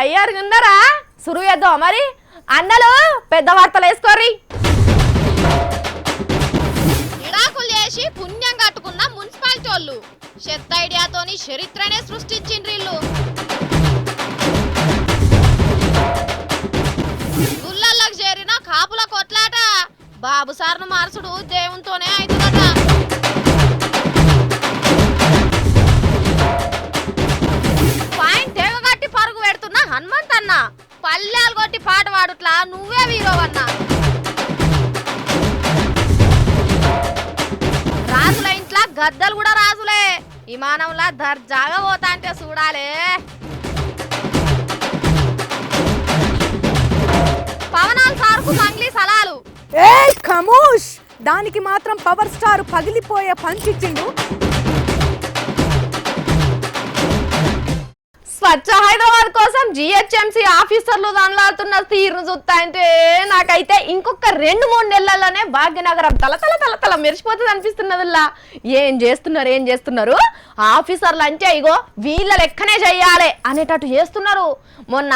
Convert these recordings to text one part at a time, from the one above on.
తయారుగా ఉన్నారా? సురు చేద్దాం మరి. అన్నలు పెద్ద వార్తలు వేసుకోర్రి. ఇడాకులు చేసి పుణ్యం కట్టుకున్న మున్సిపాలిటీ వాళ్ళు చెత్త ఐడియాతోని చరిత్రనే సృష్టించిండ్రు. గుళ్ళల్లోకి చేరిన కాపుల కొట్లాట బాబు సార్ను మార్చుడు దేవునితోనే అవుతుందట. పాయింట్ తెగగట్టి పరుగు పెడుతున్నా హనుమంత్ అన్న పల్లెలు కొట్టి పాట పాడుట్లా నువ్వే వీరోవన్నా. రాజుల ఇంట్లో గద్దలు కూడా రాజులే. విమానంలా దర్జాగా పోతా అంటే చూడాలే. పవనాలు సార్కు మంగ్లీ సలాలు. ఏ ఖమోష్, దానికి మాత్రం పవర్ స్టార్ పగిలిపోయే పంచిచ్చిండు. స్వచ్ఛ హైదరాబాద్ కోసం జిహెచ్ఎంసీ ఆఫీసర్లు దానిలాడుతున్న తీరును చూస్తా అంటే నాకైతే ఇంకొక 2-3 నెలల్లోనే భాగ్యనగరం తల తల తల తల మెరిసిపోతుంది అనిపిస్తున్నదిలా. ఏం చేస్తున్నారు ఆఫీసర్లు అంటే ఇగో వీళ్ళ లెక్కనే చెయ్యాలి అనేటట్టు చేస్తున్నారు. మొన్న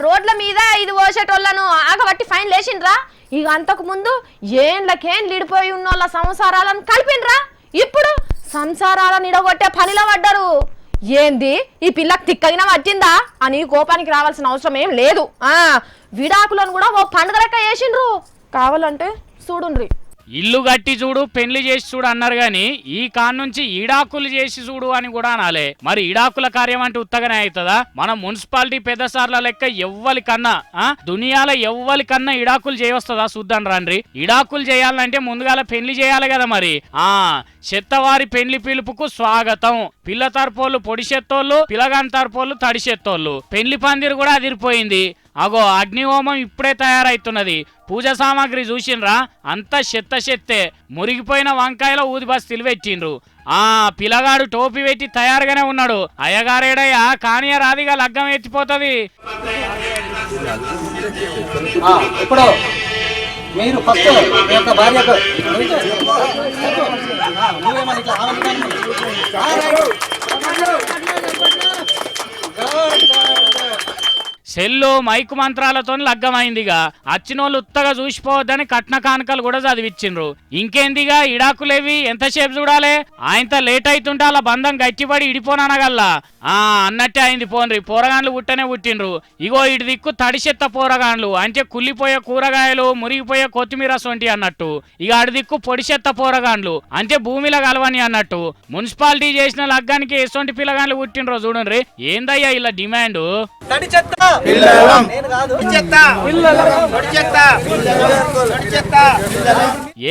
రోడ్ల మీద ఇది పోసేటోళ్లను ఆగబట్టి ఫైన్ లేచిండ్రా. ఇక అంతకు ముందు ఏండ్లకేం లీడిపోయి ఉన్న వాళ్ళ సంసారాలను కలిపిండ్రా. ఇప్పుడు సంసారాలను ఇడగొట్టే పనిలో పడ్డారు. ఏంది ఈ పిల్లకి తిక్కగిన వచ్చిందా అని కోపానికి రావాల్సిన అవసరం ఏం లేదు. విడాకులను కూడా ఓ పండుగ లెక్క చేసిండ్రు. కావాలంటే చూడుండ్రి. ఇల్లు కట్టి చూడు పెళ్లి చేసి చూడు అన్నారు గాని ఈ కాన్నుంచి ఈడాకులు చేసి చూడు అని కూడా అనాలే. మరి ఈడాకుల కార్యం అంటే ఉత్తగానే అవుతుందా? మన మున్సిపాలిటీ పెద్ద సార్ల లెక్క ఎవ్వలి కన్నా దునియాలో ఎవ్వలి కన్నా ఈడాకులు చేయొస్తుందా చూద్దాం రండి. ఈడాకులు చేయాలంటే ముందుగాల పెళ్లి చేయాలి కదా. మరి చెత్తవారి పెళ్లి పిలుపుకు స్వాగతం. పిల్ల తరపోళ్ళు పొడి చెత్తోళ్ళు, పిల్లగాని తరపోళ్ళు తడి చెత్తోళ్ళు. పెళ్లి పందిరు కూడా అదిరిపోయింది. అగో అగ్నిహోమం ఇప్పుడే తయారైతున్నది. పూజ సామాగ్రి చూసిండ్రా? అంతా చెత్తే. మురిగిపోయిన వంకాయలో ఊది బస్తీలు పెట్టిండ్రు. పిల్లగాడు టోపీ పెట్టి తయారుగానే ఉన్నాడు. అయ్యగారేడయ్యా కానీ రాదిగా లగ్గం ఎత్తిపోతుంది. ఇప్పుడు మీరు ఫస్ట్ మీ యొక్క భార్యకు సెల్లు మైకు మంత్రాలతో లగ్గమైందిగా. అచ్చినోళ్ళు ఉత్తగా చూసిపోవద్దని కట్న కానుకలు కూడా చదివిచ్చిండ్రు. ఇంకేందిగా ఇడాకులేవి ఎంతసేపు చూడాలి? ఆయనతో లేట్ అవుతుంటే అలా బంధం గట్టిపడి ఇడిపోనగల్లా అన్నట్టే అయింది. పోన్రి పోరగాండ్లు పుట్టనే పుట్టిండ్రు. ఇగో ఇటు దిక్కు తడిచెత్త పోరగాండ్లు అంటే కుళ్ళిపోయే కూరగాయలు, మురిగిపోయే కొత్తిమీర సొంటి అన్నట్టు. ఇక అటు దిక్కు పొడిచెత్త పోరగాండ్లు అంటే భూమిలో కలవని అన్నట్టు. మున్సిపాలిటీ చేసిన లగ్గానికి ఎసొంటి పిల్లగాండ్లు పుట్టిండ్రో చూడండి. ఏందయ్యా ఇలా డిమాండ్?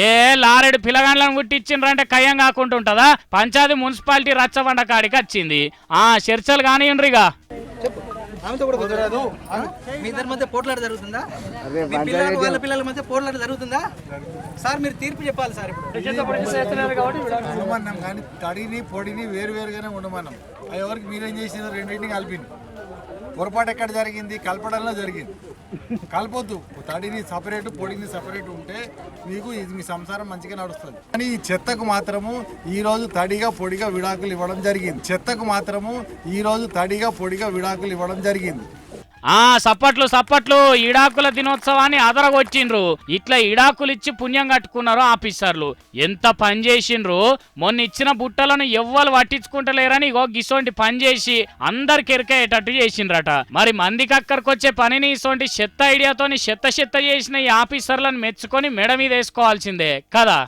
ఏ లారెడు పిల్లగాండ్లను పుట్టించిండ్రంటే కయ్యం కాకుంటుంటదా? పంచాయతీ మున్సిపాలిటీ రచ్చబండ కాడికి వచ్చింది. చర్చలు కానివ్వండిగా. మీ ఇద్దరి మధ్య పోట్లాట జరుగుతుందా? వాళ్ళ పిల్లల మధ్య పోట్లాట జరుగుతుందా? సార్ మీరు తీర్పు చెప్పాలి సార్. ఉండమన్నాం కానీ తడిని పొడిని వేరుగానే ఉండమన్నాం. అవి ఎవరికి మీరేం చేసిందో రెండింటిని కలిపింది. పొరపాటు ఎక్కడ జరిగింది? కలపడంలో జరిగింది. కలపొద్దు. తడిని సపరేట్ పొడిని సపరేట్ ఉంటే మీకు ఇది మీ సంసారం మంచిగా నడుస్తుంది. కానీ ఈ చెత్తకు మాత్రము ఈరోజు తడిగా పొడిగా విడాకులు ఇవ్వడం జరిగింది. సప్పట్లు ఈడాకుల దినోత్సవాన్ని అదరగొచ్చిండ్రు. ఇట్లా ఈడాకులు ఇచ్చి పుణ్యం కట్టుకున్నారు ఆఫీసర్లు. ఎంత పని చేసిండ్రు. మొన్న ఇచ్చిన బుట్టలను ఎవ్వరు పట్టించుకుంటలేరని ఇగో గిసోంటి పని చేసి అందరికి ఎరికేటట్టు చేసిండ్రట. మరి మందికి అక్కడికొచ్చే పనిని ఇసోంటి చెత్త ఐడియాతోని చెత్త చేసిన ఈ ఆఫీసర్లను మెచ్చుకొని మెడ మీద వేసుకోవాల్సిందే కదా.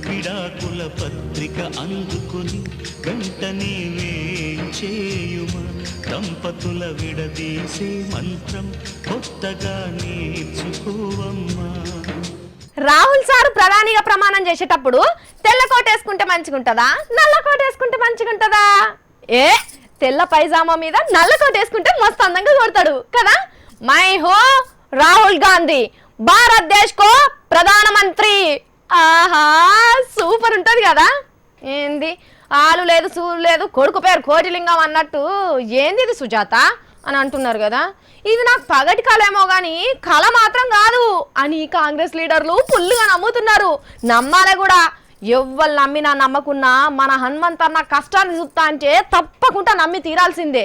విడాకుల పత్రిక అందుకొని వెంటనే వేంచేయుమా దంపతుల విడదీసే మంత్రం కొత్తగా నేర్చుకోవమ్మా. రాహుల్ సార్ ప్రధానిగా ప్రమాణం చేసేటప్పుడు తెల్ల కోట్ వేసుకుంటే మంచిగుంటదా, నల్ల కోట్ వేసుకుంటే మంచిగుంటదా? తెల్ల పైజామా మీద నల్ల కోట్ వేసుకుంటే మస్తు అందంగా కొడతాడు కదా. మై హో రాహుల్ గాంధీ, భారత్ దేశ్ కో ప్రధానమంత్రి. ఆహా సూపర్ ఉంటది కదా. ఏంది ఆలు లేదు సూలు లేదు, కొడుకు పేరు కోటిలింగం అన్నట్టు ఏంది ఇది సుజాత? అని అంటున్నారు కదా. ఇది నాకు పగటి కళేమో గాని కళ మాత్రం కాదు అని కాంగ్రెస్ లీడర్లు ఫుల్గా నమ్ముతున్నారు. నమ్మాలే కూడా. ఎవ్వరు నమ్మినా నమ్మకున్నా మన హనుమంతన్న కష్టాన్ని చూస్తా అంటే తప్పకుండా నమ్మి తీరాల్సిందే.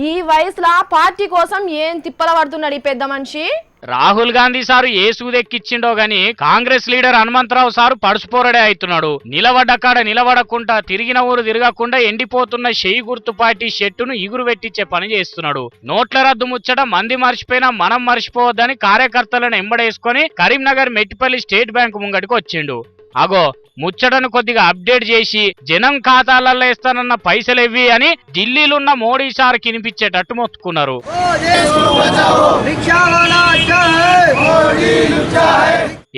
ఈ వయసులో పార్టీ కోసం ఏం తిప్పల పడుతున్నాడు ఈ పెద్ద మనిషి. రాహుల్ గాంధీ సారు ఏ సూదెక్కిచ్చిండో గాని కాంగ్రెస్ లీడర్ హనుమంతరావు సారు పడుచుపోరడే అవుతున్నాడు. నిలబడ్డ కాడ నిలబడకుండా, తిరిగిన ఊరు తిరగకుండా ఎండిపోతున్న షెయి గుర్తు పార్టీ షెట్టును ఇగురు పెట్టించే పని చేస్తున్నాడు. నోట్ల రద్దు ముచ్చట మంది మర్చిపోయినా మనం మర్చిపోవద్దని కార్యకర్తలను ఎంబడేసుకొని కరీంనగర్ మెట్టిపల్లి స్టేట్ బ్యాంక్ ముంగడికి వచ్చిండు. అగో ముచ్చటను కొద్దిగా అప్డేట్ చేసి జనం ఖాతాలలో వేస్తానన్న పైసలు ఇవ్వి అని ఢిల్లీలున్న మోడీ సార్ కినిపించేటట్టు మొత్తుకున్నారు.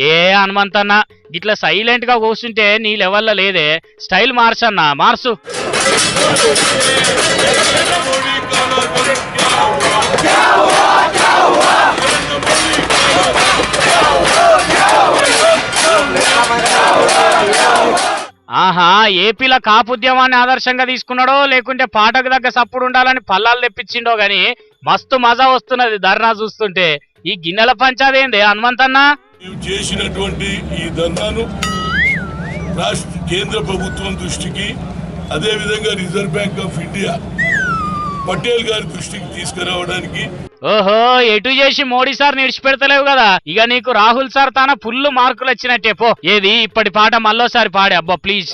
ఏ హనుమంతన్న ఇట్లా సైలెంట్ గా కూర్చుంటే నీ లెవెల్లో లేదే, స్టైల్ మార్చన్నా మార్చు. ఆహా, ఏపీలో కాపుద్యమాన్ని ఆదర్శంగా తీసుకున్నాడో లేకుంటే పాటకు దగ్గర సప్పుడు ఉండాలని పల్లాలు తెప్పించిండో గాని మస్తు మజా వస్తున్నది ధర్నా చూస్తుంటే. ఈ గిన్నెల పంచాదేంది హనుమంతన్న? చేసినటువంటి ఈ ధర్నాను రాష్ట్ర కేంద్ర ప్రభుత్వం దృష్టికి, అదే విధంగా reserve bank of India Patel గారి దృష్టికి తీసుకురావడానికి. ఓహో, ఎటు చేసి మోడీ సార్ నిడిచిపెడతలేవు కదా. ఇక నీకు రాహుల్ సార్ తాన ఫుల్ మార్కులు వచ్చినట్టే పో. ఏది ఇప్పటి పాట మళ్ళోసారి పాడే అబ్బా ప్లీజ్.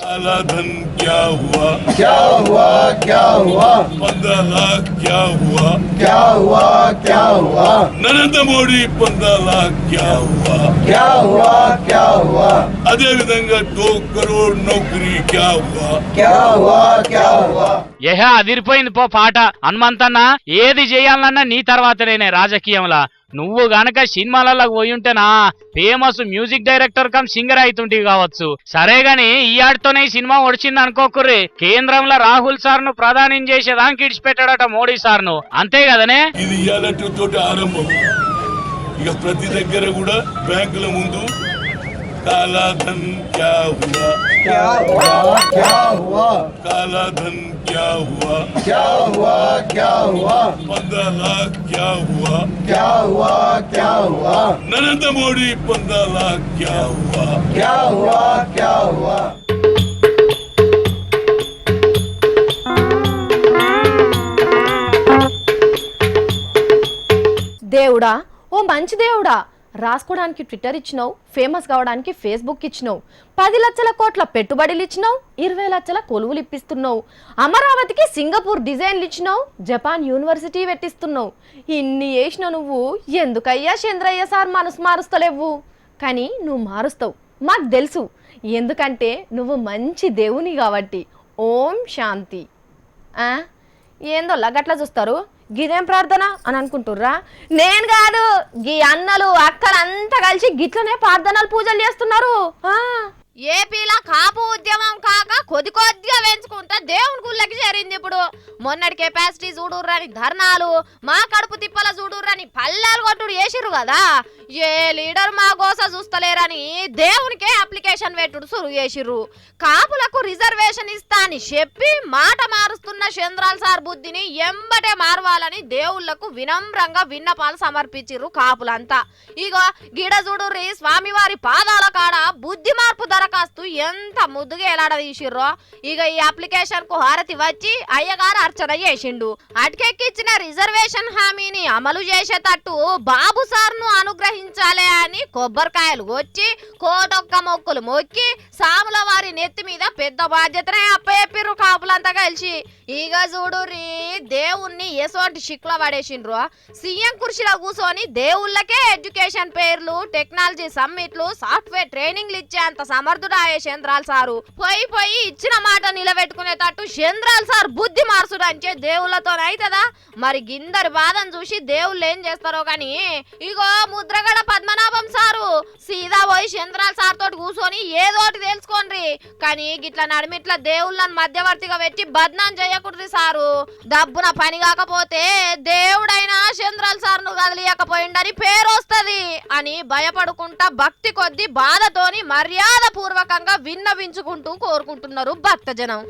నరేంద్ర మోడీ 15 लाख అదే విధంగా 2 करोड़ నౌకరీ ఏహా అదిరిపోయింది పో పాట. హనుమంతన్న ఏది చేయాలన్నా నీ తర్వాతనే రాజకీయంలా. నువ్వు గనక సినిమాలకు పోయి ఉంటేనా famous music director come singer అవుతుంటివి కావచ్చు. సరే గాని ఈ ఆడితోనే ఈ సినిమా ఒడిచింది అనుకోకుర్రి. కేంద్రంలో రాహుల్ సార్ ను ప్రధానం చేసేదానికి ఇడిచిపెట్టాడట మోడీ సార్ ను, అంతే కదనే. ఇది ఇయాలతోటి ఆరంభం. ఇక ప్రతి దగ్గర కూడా బ్యాంకుల ముందు काला धन क्या हुआ, क्या हुआ, क्या हुआ, काला धन क्या हुआ, क्या हुआ, क्या हुआ, 15 लाख क्या हुआ, क्या हुआ, क्या हुआ, नरेंद्र मोदी 15 लाख क्या हुआ, क्या हुआ, क्या हुआ. దేవుడా, ఓ మంచి దేవుడా, రాసుకోవడానికి ట్విట్టర్ ఇచ్చినావు, ఫేమస్ కావడానికి ఫేస్బుక్ ఇచ్చినావు, 10 లక్షల కోట్ల పెట్టుబడులు ఇచ్చినావు, 20 లక్షల కొలువులు ఇప్పిస్తున్నావు, అమరావతికి సింగపూర్ డిజైన్లు ఇచ్చినావు, జపాన్ యూనివర్సిటీ పెట్టిస్తున్నావు. ఇన్ని చేసిన నువ్వు ఎందుకయ్యా చంద్రయ్య సార్ మనసు మారుస్తలేవు? కానీ నువ్వు మారుస్తావు, మాకు తెలుసు. ఎందుకంటే నువ్వు మంచి దేవుని కాబట్టి. ఓం శాంతి. ఏందో లగట్లా చూస్తారు, గిదేం ప్రార్థన అని అనుకుంటుర్రా? నేను కాదు, గీ అన్నలు అక్కలు అంతా కలిసి గిట్లనే ప్రార్థనలు పూజలు చేస్తున్నారు. ఏపీలో కాపు ఉద్యమం కాక కొద్దిగా పెంచుకుంటా దేవుని గుళ్ళకి చేరింది. ఇప్పుడు మొన్నటి కెపాసిటీ చూడుర్రని ధర్నాలు, మా కడుపు తిప్పల చూడుర్రని పల్లెలు కొట్టుడు చేసిర్రు కదా. ఏ లీడర్ మా గోస చూస్తలేరని దేవునికే అప్లికేషన్ పెట్టుడు సురు చేసిర్రు. కాపులకు రిజర్వేషన్ ఇస్తా అని చెప్పి మాట మారుస్తున్న చంద్రాల్ సార్ బుద్ధిని ఎంబటే మారవాలని దేవుళ్లకు వినమ్రంగా విన్నపాలు సమర్పించిర్రు కాపులంతా. ఇగో గిడ చూడుర్రి, స్వామివారి పాదాల కాడ బుద్ధి మార్పు దరఖాస్తు ఎంత ముద్దుగా ఎలాడదీసిర్రో. ఇక ఈ అప్లికేషన్ కు హారతి వచ్చి అయ్యగారు అర్చన చేసిండు. అటుకెక్కిచ్చిన రిజర్వేషన్ హామీని అమలు చేసేటట్టు బాబు సార్ ను అనుగ్రహించాలి అని కొబ్బరికాయలు వచ్చి కోటొక్క మొక్కులు మొక్కి సాముల వారి నెత్తి మీద పెద్ద బాధ్యతనే అప్పచెప్పిర్రు కాపులంతా కలిసి. ఇక చూడుర్రి, దేవుణ్ణి ఎసోటి షిక్ల పడేసిండ్రు. సీఎం కుర్చీలో కూర్చొని దేవుళ్ళకే ఎడ్యుకేషన్ పేర్లు, టెక్నాలజీ సమ్మిట్లు, సాఫ్ట్వేర్ ట్రైనింగ్లు ఇచ్చేంత సమర్థుడాయే చంద్రాల్ సారు. పోయి ఇచ్చిన మాట నిలబెట్టుకునేటట్టు చంద్రాల్ సార్ బుద్ధి మార్చుడు అంటే దేవుళ్ళతోనైతదా? మరి గిందరి బాధను చూసి దేవుళ్ళు ఏం చేస్తారో గాని. ఇగో ముద్రగడ పద్మనాభం సారు సీదా పోయి చంద్రాల్ సార్ తోటి కూర్చొని ఏదోటి తెలుసుకోండి, కానీ గిట్ల నడిమిట్ల దేవుళ్ళని మధ్యవర్తిగా పెట్టి బద్నాం చేయకూడదు సారు. డబ్బున పని కాకపోతే దేవుడైనా చంద్రాల్ సార్ ను కదిలియకపోయిండని పేరు వస్తది అని భయపడుకుంటా భక్తి కొద్ది బాధతోని మర్యాద పూర్వకంగా విన్నవించుకుంటూ కోరుకుంటున్నారు భక్తజనం.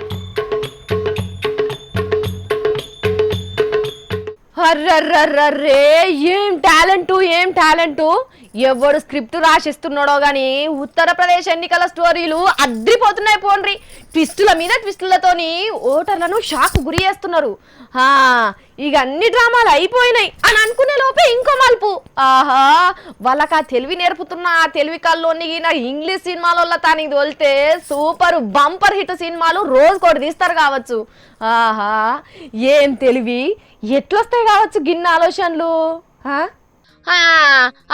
అర్రర్రర్రే ఏం టాలెంటు ఎవడు స్క్రిప్ట్ రాసిస్తున్నాడో గాని ఉత్తరప్రదేశ్ ఎన్నికల స్టోరీలు అద్రిపోతున్నాయి పోండ్రి. ట్విస్టుల మీద ట్విస్టులతోని ఓటర్లను షాక్ గురి చేస్తున్నారు. ఇక అన్ని డ్రామాలు అయిపోయినాయి అని అనుకునే లోపే ఇంకో మలుపు. ఆహా, వాళ్ళకి ఆ తెలివి నేర్పుతున్న ఆ తెలివి కల్లోని ఇంగ్లీష్ సినిమాలలో తానికి తోలితే సూపర్ బంపర్ హిట్ సినిమాలు రోజుకోటి తీస్తారు కావచ్చు. ఆహా, ఏం తెలివి, ఎట్లొస్తాయి కావచ్చు గిన్నె ఆలోచనలు.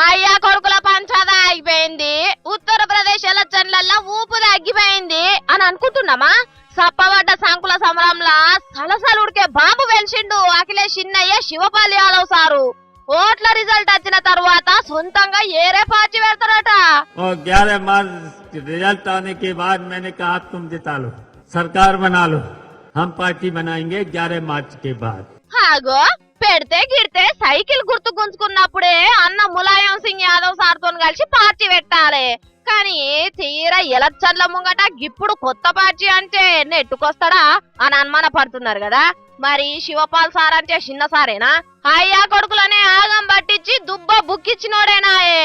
అయ్యా కొడుకుల పంచాదా అయిపోయింది, ఉత్తరప్రదేశ్ ఎలక్షన్లల్లో ఊపు తగ్గిపోయింది అని అనుకుంటున్నామా? సప్పబడ్డ సంకుల సమరంలా సలసలుడికే బాబు వెలిసిండు అఖిలేష్ చిన్నయ్య శివపాల్ యాదవ్ సారు. ఓట్ల రిజల్ట్ వచ్చిన తర్వాత సొంతంగా ఏరే పార్టీ పెడతారట. 11 मार्च रिजल्ट आने के बाद मैंने कहा तुम जिता लो, सरकार बना लो, हम पार्टी बनाएंगे 11 मार्च के बाद. హాగో పెడితే గిడితే సైకిల్ గుర్తు గుంజుకున్నప్పుడే అన్న ములాయం సింగ్ యాదవ్ సార్తో కలిసి పార్టీ పెట్టాలి. కానీ తీరా ఎలక్షన్ల ముంగట ఇప్పుడు కొత్త పార్టీ అంటే నెట్టుకొస్తాడా అని అనుమాన పడుతున్నారు కదా. మరి శివపాల్ సార్ అంటే చిన్న సారేనా? అయ్యా కొడుకులనే ఆగం పట్టించి దుబ్బ బుక్కిచ్చినోడేనాయే.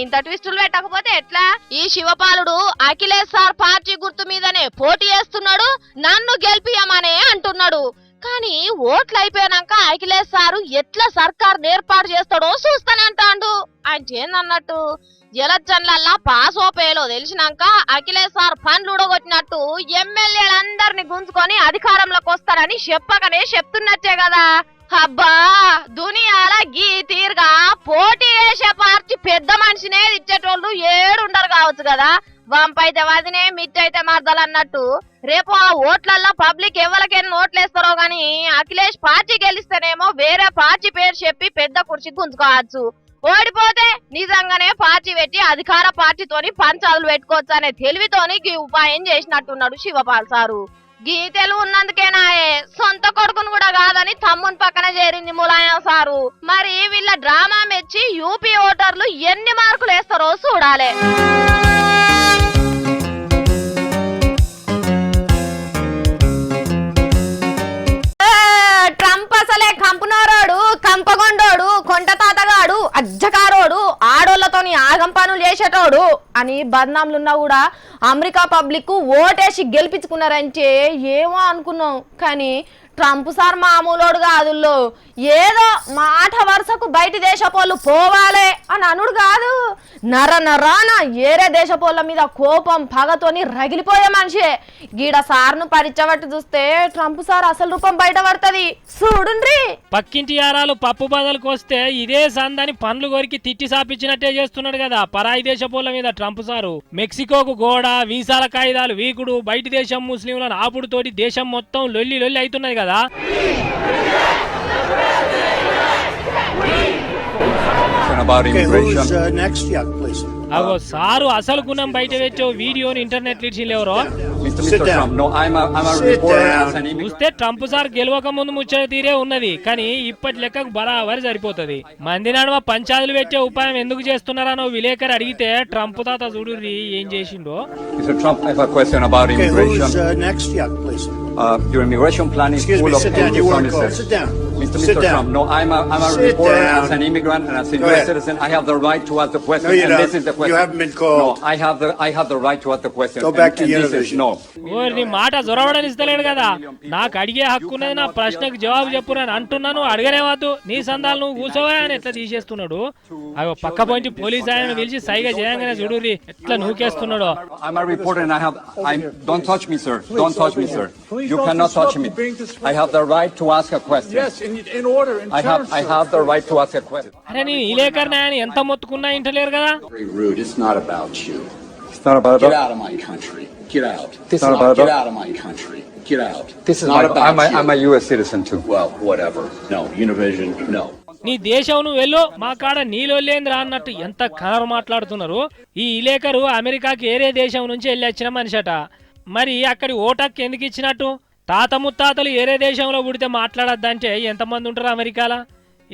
ఇంత ట్విస్టులు పెట్టకపోతే ఎట్లా? ఈ శివపాలుడు అఖిలేష్ సార్ పార్టీ గుర్తు మీదనే పోటీ చేస్తున్నాడు, నన్ను గెలిపియమనే అంటున్నాడు. కానీ ఓట్లు అయిపోయాక అఖిలేష్ సారు ఎట్లా సర్కార్ ఏర్పాటు చేస్తాడో చూస్తానంటాడు. అంటే ఏందన్నట్టు ఎలక్షన్లల్లా పాస్ ఓపేలో తెలిసినాక అఖిలేష్ సార్ పండ్లు ఉడగొట్టినట్టు ఎమ్మెల్యేలందరినీ గుంజుకొని అధికారంలోకి వస్తారని చెప్పకనే చెప్తున్నట్టే కదా. అబ్బా, దునియాల గీ తీరుగా పోటీ చేసే పార్టీ పెద్ద మనిషినే ఇచ్చేటోళ్ళు ఏడుండరు కావచ్చు కదా. వంపైతే వదినే మిట్టయితే మర్దలన్నట్టు రేపు ఆ ఓట్లల్లో పబ్లిక్ ఎవరికైనా ఓట్లేస్తారో గాని అఖిలేష్ పార్టీ గెలిస్తేనేమో వేరే పార్టీ పేరు చెప్పి పెద్ద కుర్చీ గుంజుకోవచ్చు. ఓడిపోతే నిజంగానే పార్టీ పెట్టి అధికార పార్టీతోని పంచాలు పెట్టుకోవచ్చు అనే తెలివితోని గీ ఉపాయం చేసినట్టున్నాడు శివపాల్ సారు. గీ తెలుగు ఉన్నందుకేనాయే సొంత కొడుకును కూడా కాదని తమ్ముని పక్కన చేరింది ములాయం సారు. మరి వీళ్ళ డ్రామా మెచ్చి యూపీ ఓటర్లు ఎన్ని మార్కులు వేస్తారో చూడాలి. ట్రంప్ అసలే కంపునారోడు, కంపగొండోడు, కొంట తాతగాడు, అజ్జకారోడు, ఆడోళ్లతోని ఆగం పనులు చేసేటోడు అని బద్నాంలున్నా కూడా అమెరికా పబ్లిక్ ఓటేసి గెలిపించుకున్నారంటే ఏమో అనుకున్నాం. కానీ ట్రంప్ సార్ మామూలోడు కాదుల్లో. ఏదో మాట వరుసకు బయట దేశపోళ్ళు పోవాలే అని అనుడు కాదు, నరాన ఏరే దేశపోళ్ళ మీద కోపం పగతోని రగిలిపోయే మనిషే. గీడ సార్ను పరిచబట్టి చూస్తే ట్రంప్ సార్ అసలు రూపం బయట పడుతుంది చూడుండ్రి. పక్కింటి యారాలు పప్పు బదలకు వస్తే ఇదే సందని పండ్లు కొరికి తిట్టి సాపించినట్టే చేస్తున్నాడు కదా పరాయి దేశపోళ్ళ మీద ట్రంప్ సారు. మెక్సికోకు గోడ, వీసాల కాయిదాలు వీకుడు, బయట దేశం ముస్లింలను ఆపుడుతోటి దేశం మొత్తం లొల్లి అవుతున్నది కదా. అగో సారు అసలు గుణం బయట పెట్టే వీడియోని ఇంటర్నెట్ లిడ్చిలేవరో చూస్తే ట్రంప్ సార్ గెలవక ముందు ముచ్చట తీరే ఉన్నది. కానీ ఇప్పటి లెక్కకు బరాబరి సరిపోతుంది. మంది నడుమ పంచాదులు పెట్టే ఉపాయం ఎందుకు చేస్తున్నారనో విలేకరు అడిగితే ట్రంప్ తాత చూడుర్రి ఏం చేసిండో. Your immigration plan is full of empty promises. Mr. Trump, no, I'm a reporter. As an immigrant and as a U.S. citizen, I have the right to ask the question. No, and this is the question. You haven't been called. No, I have the right to ask the question. Go back to Univision. No. నీ మాట జొరవడనిస్తలేడు కదా. నాకు అడిగే హక్కున్నది, నా ప్రశ్నకు జవాబు చెప్పునని అంటున్నాను. అడగనేవద్దు, నీ సందాలు నువ్వు కూర్చోవా అని ఎట్లా తీసేస్తున్నాడు. అవి పక్క పోయించి పోలీసు ఆయన పిలిచి సైగా చేయంగానే చూడుర్రి ఎట్లా నూకేస్తున్నాడు. I'm a reporter and don't touch me, sir. Don't touch me, sir. You cannot touch me. I have the right to ask a question. Yes, in order. I have the right to ask a question. అరే నేను ఇలేకర్నా అని ఎంత మొత్తుకున్నా ఇంటలేరు కదా. Very rude. It's not about you. It's not about. Get out of my country. Get out. This is not about. Get out of my country. Get out. This is not about you. I'm a U.S. citizen too. Well, whatever. No, Univision. No. నీ దేశం నువ్వు వెళ్ళు, మా కాడ నీళ్ళొల్లేంద్రా అన్నట్టు ఎంత కనరు మాట్లాడుతున్నారు. ఈ ఇలేకరు అమెరికాకి ఏరే దేశం నుంచి వెళ్ళి వచ్చిన మనిషట. మరి అక్కడి ఓటక్కి ఎందుకు ఇచ్చినట్టు? తాత ముత్తాతలు ఏరే దేశంలో పుడితే మాట్లాడద్దంటే ఎంతమంది ఉంటారు అమెరికాలో?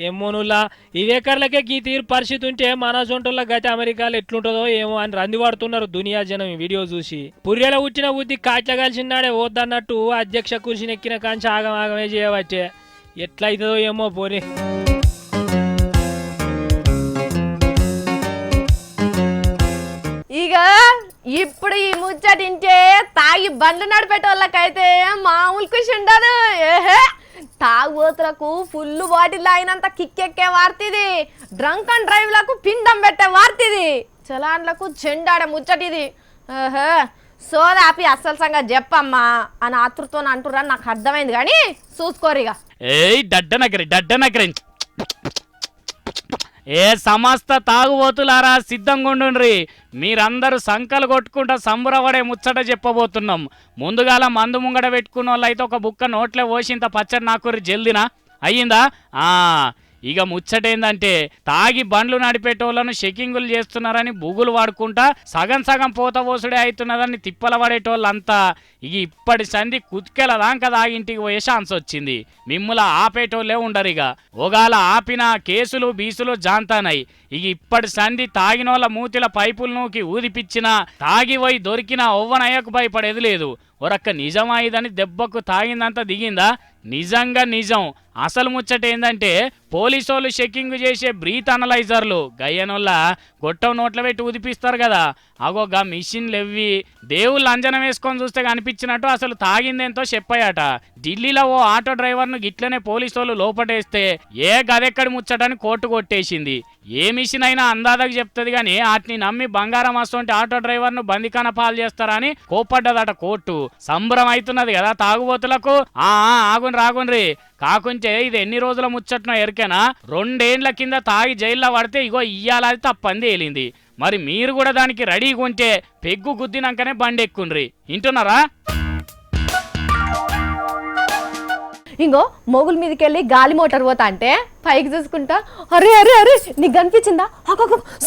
ఏమోనుల్లా ఇవేకర్లకే ఈ తీరు పరిస్థితి ఉంటే మన సొంటల గతి అమెరికాలో ఎట్లుంటుందో ఏమో అని రందివాడుతున్నారు దునియా జనం. వీడియో చూసి పుర్రెల ఉచ్చిన బుద్ధి కాట్ల కలిసినాడే వద్దన్నట్టు అధ్యక్ష కుర్చీని ఎక్కిన కాంచి ఆగమే చేయవచ్చే. ఎట్లయితుందో ఏమో పోనీ. ఇక ఇప్పుడు ఈ ముచ్చటింటే తాగి బండ్లు నడిపేటోళ్ళకైతే మామూలు ఖుషి ఉండదు. ఏహే తాగుబోతులకు ఫుల్ బాటిల్ తాగినంత కిక్కెక్కే వార్తిది, డ్రంక్ అండ్ డ్రైవ్ లకు పిండం పెట్టే వార్తిది, చలాన్లకు చెండాడే ముచ్చటిది. ఏహే సోదాపి అస్సలు సంగతి చెప్పమ్మా అని ఆతృతో అంటుర్రని నాకు అర్థమైంది, కానీ చూసుకోరిగా. ఏయ్ డడ్డనకరి ఏ సమస్త తాగుబోతులారా సిద్ధంగా ఉండుండ్రి. మీరందరూ సంకలు కొట్టుకుంటా సంబరపడే ముచ్చట చెప్పబోతున్నాం. ముందుగాల మందు ముంగడ పెట్టుకున్న వాళ్ళు అయితే ఒక బుక్క నోట్లే పోసింత పచ్చడి నాకు జల్దినా అయ్యిందా? ఇక ముచ్చటేందంటే తాగి బండ్లు నడిపేటోళ్ళను చెకింగులు చేస్తున్నారని బుగులు వాడుకుంటా సగం సగం పోత పోసుడే అవుతున్నదని తిప్పల పడేటోళ్ళంతా ఇక ఇప్పటి సంధి కుతికెల దాకా తాగింటికి పోయే ఛాన్స్ వచ్చింది. మిమ్ముల ఆపేటోళ్ళే ఉండరు. ఇక ఒగాల ఆపిన కేసులు బీసులు జాంతానాయి. ఇక ఇప్పటి సంధి తాగినోళ్ళ మూతిల పైపులు నూకి ఊదిపిచ్చినా తాగిపోయి దొరికినా ఒవ్వనయ్యకు భయపడేది లేదు. ఒరక్క నిజమా ఇదని దెబ్బకు తాగిందంతా దిగిందా? నిజంగా నిజం. అసలు ముచ్చట ఏందంటే పోలీసోళ్ళు చెకింగ్ చేసే బ్రీత్ అనలైజర్లు గయ్యనోళ్ళ గొట్టం నోట్ల పెట్టి ఊదిపిస్తారు కదా, అగోగా మిషన్లు ఎవ్వి దేవుళ్ళు అంజనం వేసుకొని చూస్తే కనిపించినట్టు అసలు తాగిందేంతో చెప్పాయట. ఢిల్లీలో ఓ ఆటో డ్రైవర్ను గిట్లనే పోలీసోళ్ళు లోపటేస్తే ఏ గదెక్కడి ముచ్చటని కోర్టు కొట్టేసింది. ఏ మిషన్ అయినా అందాదకు చెప్తుంది కానీ వాటిని నమ్మి బంగారం అసొంటి ఆటో డ్రైవర్ను బందికాన పాలు చేస్తారని కోప్పడ్డదట కోర్టు. సంబరం అవుతున్నది కదా తాగుబోతులకు. ఆగుండ్రి కాకుంటే ఇది ఎన్ని రోజుల ముచ్చట్నో ఎరికేనా? 2 ఏండ్ల కింద తాగి జైల్లో పడితే ఇగో ఇయ్యాలది తప్పంది ఏలింది. మరి మీరు కూడా దానికి రెడీగా ఉంటే పెగ్గు గుద్దినాకనే బండి ఎక్కుండ్రి. వింటున్నారా? ఇంకో మొగుల మీదకి వెళ్ళి గాలి మోటార్ పోతా అంటే పైకి చూసుకుంటా అరే అరే అరే నీకు కనిపించిందా?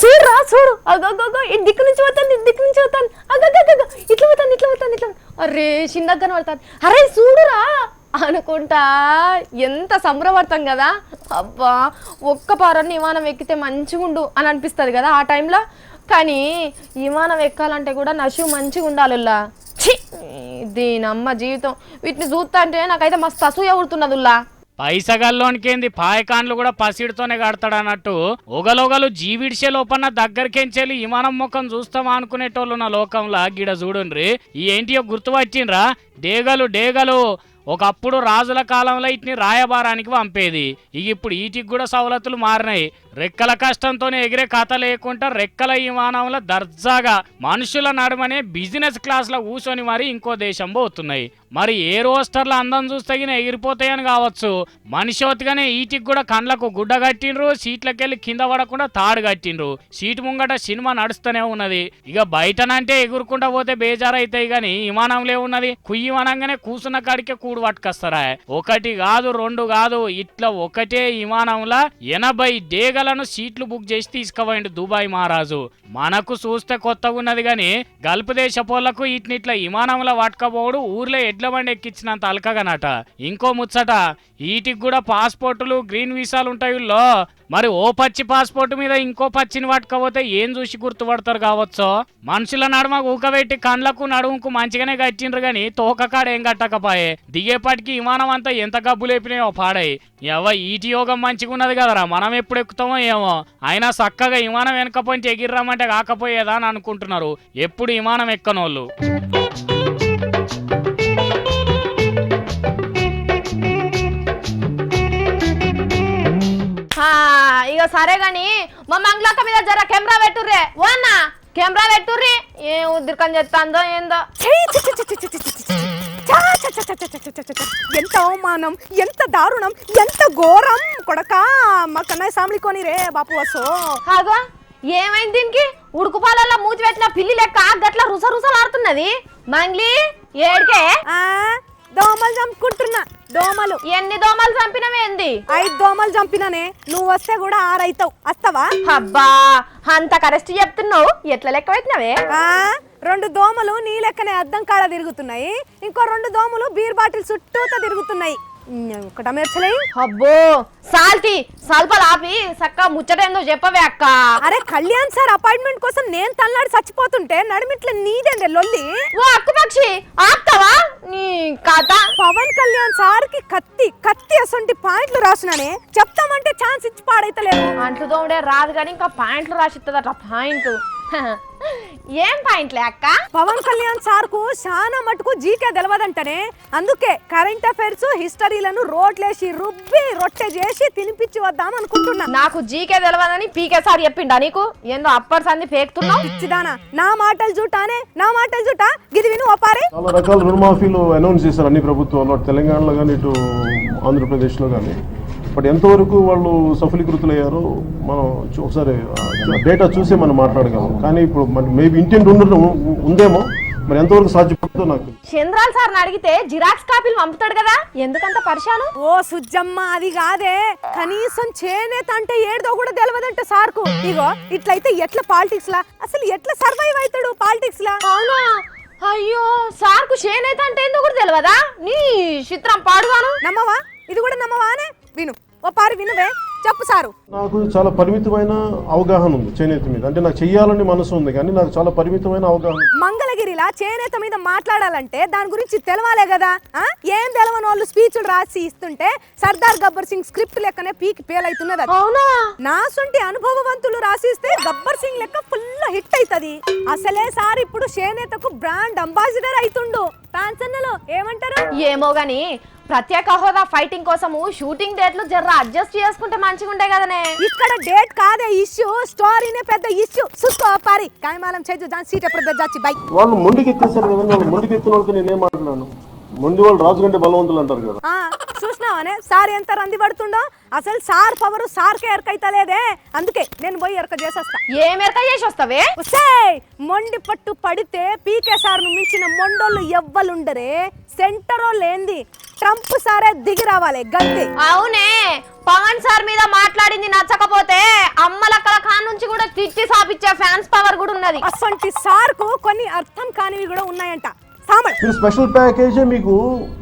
చూడరా చూడు, అగోగో ఈ దిక్కు నుంచి పోతాను, దిక్కు నుంచి పోతాను, అగగగ ఇట్లా పోతాను. అరే చిన్నగా కనబడతాను, అరే చూడురా అనుకుంటా ఎంత సంబరపడతాం కదా. అబ్బా ఒక్క పారని విమానం ఎక్కితే మంచిగుండు అని అనిపిస్తుంది కదా ఆ టైంలో. కానీ విమానం ఎక్కాలంటే కూడా నషు మంచిగా ఉండాలిల్లా. దీనమ్మ జీవితం వీటిని చూస్తా అంటే నాకైతే మస్తు అసూయ ఉడుతున్నదిల్లా. పైసగల్లోనికేంది పాయకాన్లు కూడా పసిడితోనే కడతాడన్నట్టు ఒగలొగలు జీవిడిసే లోపన్న దగ్గరికెంచెలి విమానం ముఖం చూస్తామా అనుకునేటోళ్ళు నా లోకంలా గిడ చూడుండ్రి. ఈ ఏంటియో గుర్తుపట్టిండ్రా? డేగలు ఒకప్పుడు రాజుల కాలంలో ఇట్ని రాయబారానికి పంపేది. ఇక ఇప్పుడు వీటికి కూడా సవలతులు మారినాయి. రెక్కల కష్టంతోనే ఎగిరే కథ లేకుండా రెక్కల విమానంలో దర్జాగా మనుషుల నడుమనే బిజినెస్ క్లాస్లో కూర్చొని మరి ఇంకో దేశం పోతున్నాయి. మరి ఏ రోస్టర్ల అందం చూస్తే ఎగిరిపోతాయని కావచ్చు. మనిషిగానే వీటికి కూడా కండ్లకు గుడ్డ కట్టిండ్రు, సీట్లకెళ్ళి కింద పడకుండా తాడు కట్టిండ్రు. సీటు ముంగట సినిమా నడుస్తూనే ఉన్నది. ఇక బయటనంటే ఎగురుకుంటా పోతే బేజారైతాయి గాని విమానంలో ఉన్నది కుయ్యి వనంగానే కూసున్న కాడికే కూడు పట్టుకొస్తారా. 1 కాదు 2 కాదు, ఇట్లా ఒకటే విమానంలా 80 డేగలను సీట్లు బుక్ చేసి తీసుకుపోయిండు దుబాయ్ మహారాజు. మనకు చూస్తే కొత్తగా ఉన్నది గాని గల్ఫ్ దేశపోళ్లకు ఇట్లా విమానంలో పట్టుకపోవడు ఊర్లో ఎడ్ల బండి ఎక్కించినంత అలకగానట. ఇంకో ముచ్చట వీటికి కూడా పాస్పోర్టులు గ్రీన్ వీసాలు ఉంటాయి. మరి ఓ పచ్చి పాస్పోర్ట్ మీద ఇంకో పచ్చిని పట్టుకపోతే ఏం చూసి గుర్తుపడతారు కావచ్చో. మనుషుల నడుమ ఊకబెట్టి కండ్లకు నడుముకు మంచిగానే కట్టిండ్రు గాని తోకకాడ ఏం కట్టకపోయే. దిగేపటికి విమానం అంతా ఎంత గబ్బు లేపినాయో పాడాయి. ఈటి యోగం మంచిగా ఉన్నది కదరా, మనం ఎప్పుడు ఎక్కుతామో ఏమో. అయినా చక్కగా విమానం వెనకపోయి ఎగిర్రామంటే కాకపోయేదా అని అనుకుంటున్నారు ఎప్పుడు విమానం ఎక్కనోళ్ళు. ఇక సరే గాని మా మంగళక్క మీద జర కెమెరా పెట్టుర్రే. ఓ అన్న కెమెరా పెట్టుర్రి. ఏం ఉద్రికం చేస్తాందో ఏందో. ఎంత అవమానం, ఎంత దారుణం, ఎంత ఘోరం కొడక. మా కన్నయ్య సామిలి కొని రే బాపు వసో. కాగా ఏమైంది దీనికి? ఉడుకుపాలల్లో మూతి పెట్టిన పిల్లి లెక్క గట్ల రుసరుసలాడుతున్నది. మంగ్లీ ఏడికే? దోమలు చంపుకుంటున్నా. దోమలు. ఎన్ని దోమలు చంపినవేంది? 5 దోమలు చంపిననే. నువ్వు వస్తే కూడా 6 అవుతావు. వస్తావా? అబ్బా అంత కరెక్ట్ చెప్తున్నావు. ఎట్లా లెక్క పెట్టినవే? 2 దోమలు నీ లెక్కనే అద్దం కాడ తిరుగుతున్నాయి. ఇంకో 2 దోమలు బీర్ బాటిల్ చుట్టూతో తిరుగుతున్నాయి. ఒకట మెర్చలే అబ్బో సాల్తి సల్పలు ఆపి సక్క ముచ్చటేందో చెప్పవే అక్క. అరే కళ్యాణ్ సార్ అపాయింట్మెంట్ కోసం నేను తల్లాడి చచ్చిపోతుంటే నడిమిట్ల నీదండి లొల్లి. ఓ అక్కు పక్షి ఆపుతావా నీ కథ. పవన్ కళ్యాణ్ సార్ కి కత్తి కత్తి అసంటి పాయింట్లు రాసినానే చెప్తామంటే ఛాన్స్ ఇచ్చి పాడైతలేదు. అంట్లు తోడే రాదు కానీ ఇంకా పాయింట్లు రాసిస్తుందట పాయింట్లు. ఏం పాయింట్లే అక్క? పవన్ కళ్యాణ్ సార్ కు చాలా మటుకు జీకే తెలవదంటనే, అందుకే కరెంట్ అఫైర్స్ హిస్టరీలను రోట్లేసి రుబ్బి రొట్టె చేసి తినిపించి వద్దాం అనుకుంటున్నా. నాకు జీకే తెలవదని పీకే సార్ చెప్పిండా నీకు? ఏందో అప్పర్ సంది పేక్తున్నావు ఇచ్చిదానా? నా మాటలు చూటానే నా మాటలు చూటా గిది విను ఓపారి. చాలా రకాల రుణమాఫీలు అనౌన్స్ చేశారు అన్ని ప్రభుత్వాలు, తెలంగాణలో కానీ ఇటు ఆంధ్రప్రదేశ్లో కానీ. బట్ ఎంతవరకు వాళ్ళు సఫలీకృతులయ్యారో మనం ఒకసారి డేటా చూసే మనం మాట్లాడగలం. కానీ ఇప్పుడు మేబీ ఇంటెంట్ ఉందేమో, మరి ఎంతవరకు సాధ్యపడుతుందో నాకు. చంద్రాల్ సార్ అడిగితే జిరాక్స్ కాపీలు పంపుతాడు కదా, ఎందుకంత పరిశాను? ఓ సుజ్జమ్మ అది కాదే, కనీసం చేనేత అంటే ఏడుదో కూడా తెలియదంట సార్ కు. ఇగో ఇట్లయితే ఎట్లా పాలిటిక్స్ లా, అసలు ఎట్లా సర్వైవ్ అవుతాడు పాలిటిక్స్ లా? అవునా? అయ్యో సార్ కు చేనేత అంటే ఏందో కూడా తెలియదా? నీ చిత్రం పాడుగాను. నమ్మవా? ఇది కూడా నమ్మవానే? విను ఓ పారి వినువే, చెప్పు సారు. నాకు చాలా పరిమితమైన అవగాహన ఉంది చేనేత మీద. అంటే నాకు చెయ్యాలని మనసు ఉంది కానీ నాకు చాలా పరిమితమైన అవగాహన. మంగళగిరిలా చేనేత మీద మాట్లాడాలంటే దాని గురించి తెలవాలే కదా. ఏం తెలవని వాళ్ళు స్పీచ్లు రాసి ఇస్తుంటే సర్దార్ గబ్బర్ సింగ్ స్క్రిప్ట్ లెక్కనే పీకి పేలైతున్నది. అవునా? నా సొంటి అనుభవవంతులు రాసిస్తే గబ్బర్ సింగ్ లెక్క ఫుల్ హిట్ అవుతుంది. అసలే సార్ ఇప్పుడు చేనేతకు బ్రాండ్ అంబాసిడర్ అవుతుండు. ఫ్యాన్స్ అన్నలో ఏమంటారు? ఏమో గాని ప్రత్యేక హోదా ఫైటింగ్ కోసము షూటింగ్ డేట్లు జర్ర అడ్జస్ట్ చేసుకుంటే మంచిగా ఉండే కదనే. ఇక్కడ డేట్ కాదే ఇష్యూ, స్టోరీనే పెద్ద ఇష్యూ. చూసుకో పారి కాయమాలం చేజు దాని సీట్ ఎప్పుడు జాచి బై. వాళ్ళు మొండికి ఎత్తేసారు కదా, వాళ్ళు మొండికి ఎత్తిన వాళ్ళతో నేనేం మాట్లాడాను? మొండి వాళ్ళు రాజు కంటే బలవంతులు అంటారు కదా. చూసినావనే సార్ ఎంత రంది పడుతుండో. అసలు సార్ పవరు సార్కే ఎరకైతలేదే, అందుకే నేను పోయి ఎరక చేసేస్తా. ఏం ఎరక చేసి వస్తావే? మొండి పట్టు పడితే పీకే సార్ ను మించిన మొండోళ్ళు ఎవ్వలుండరే. సెంటర్ లేంది ట్రంప్ సారే దిగి రావాలి గంతే. అవునే, పవన్ సార్ మీద మాట్లాడింది నచ్చకపోతే అమ్మలక్కల ఖాన్ నుంచి కూడా తిట్టి సాపిచ్చే ఫ్యాన్స్ పవర్ కూడా ఉన్నది. అసంటి సార్ కు కొన్ని అర్థం కానివి కూడా ఉన్నాయంట. మీరు స్పెషల్ ప్యాకేజ్ మీకు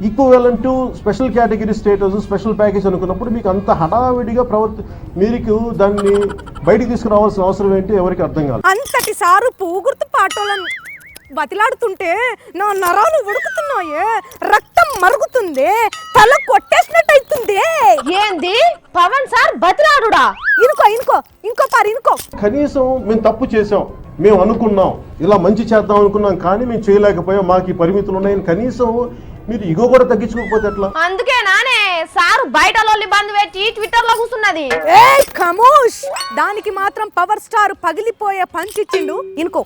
equivalent to special category status special package అనుకున్నప్పుడు మీకు అంత హడావిడిగా మీకు దాన్ని బయటికి తీసుకురావాల్సిన అవసరం ఏంటి ఎవరికి అర్థం కాదు. అంతటి సారు పూగుర్తు పాటోలను బతిలాడుతుంటే నా నరాలు ఉడుకుతున్నాయే, రక్తం మరుగుతుంది, తల కొట్టేసినట్టు అవుతుంది. ఏంది పవన్ సార్ బతిలాడుడా? ఇంకో పారి ఇంకో. కనీసం మేము తప్పు చేసాం, మేము అనుకున్నాం ఇలా మంచి చేద్దాం అనుకున్నాం కానీ మేము చేయలేకపోయాం, మాకు ఈ పరిమితులు ఉన్నాయని కనీసం మీరు ఇగో కూడా తగ్గించుకోకపోతే ఎట్లా? అందుకే నానే సారు బయట లోల్లి బంద్ పెట్టి ట్విట్టర్ లో కూర్చున్నది. ఖమోష్, దానికి మాత్రం పవర్ స్టార్ పగిలిపోయే పంచిచ్చిండు. ఇంకో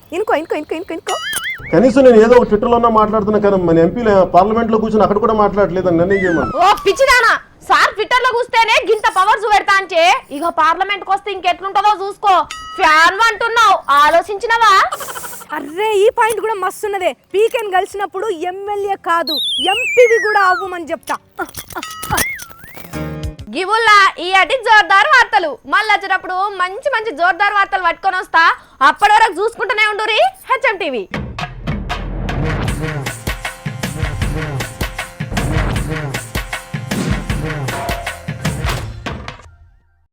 కనీసం నేను ఏదో ఒక ట్విట్టర్ లోనే మాట్లాడుతున్నా కదా, మన ఎంపీలు పార్లమెంట్ లో కూర్చొని అక్కడ కూడా మాట్లాడలేదని నన్ను చేయమని. ఓ పిచ్చిదానా, సార్ ట్విట్టర్ లో కూస్తేనే గింత పవర్ చూపెడతా అంటే ఇక పార్లమెంట్ కి వస్తే ఇంకెట్లుంటుందో చూసుకో. ఫ్యాన్ అంటున్నావు, ఆలోచించినవా? అర్రే ఈ పాయింట్ కూడా మస్తున్నదే. పీకెన్ కలిసినప్పుడు ఎమ్మెల్యే కాదు ఎంపీవి కూడా అవ్వమని చెప్తా. గివుల్లా ఈ అటి జోర్దార్ వార్తలు మళ్ళీ వచ్చేటప్పుడు మంచి మంచి జోర్దార్ వార్తలు పట్టుకొని వస్తా. అప్పటి వరకు చూసుకుంటూనే ఉండురి హెచ్ఎం టీవీ.